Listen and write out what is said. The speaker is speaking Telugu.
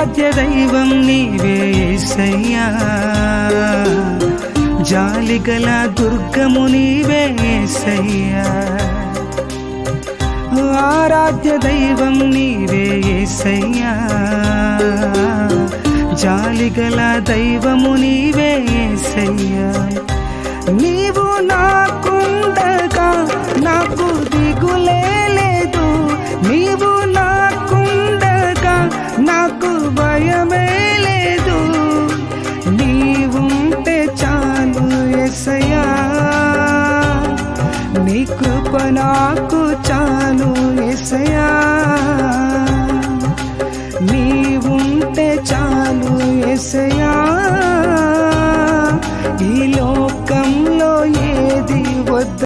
ఆరాధ్య దైవం నీవే యేసయ్యా, జాలిగల దుర్గము నీవే యేసయ్యా, ఆరాధ్య దైవం నీవే యేసయ్యా, జాలిగల దైవము నీవే యేసయ్యా. నీవు నాకుండగా నాకు దిగులే లేదు, నీవు నాకుండగా నాకు భయమే లేదు, నీవుంటే చాలు యేసయ్యా, నీ కృప నాకు చాలు యేసయ్యా, నీవుంటే చాలు యేసయ్యా.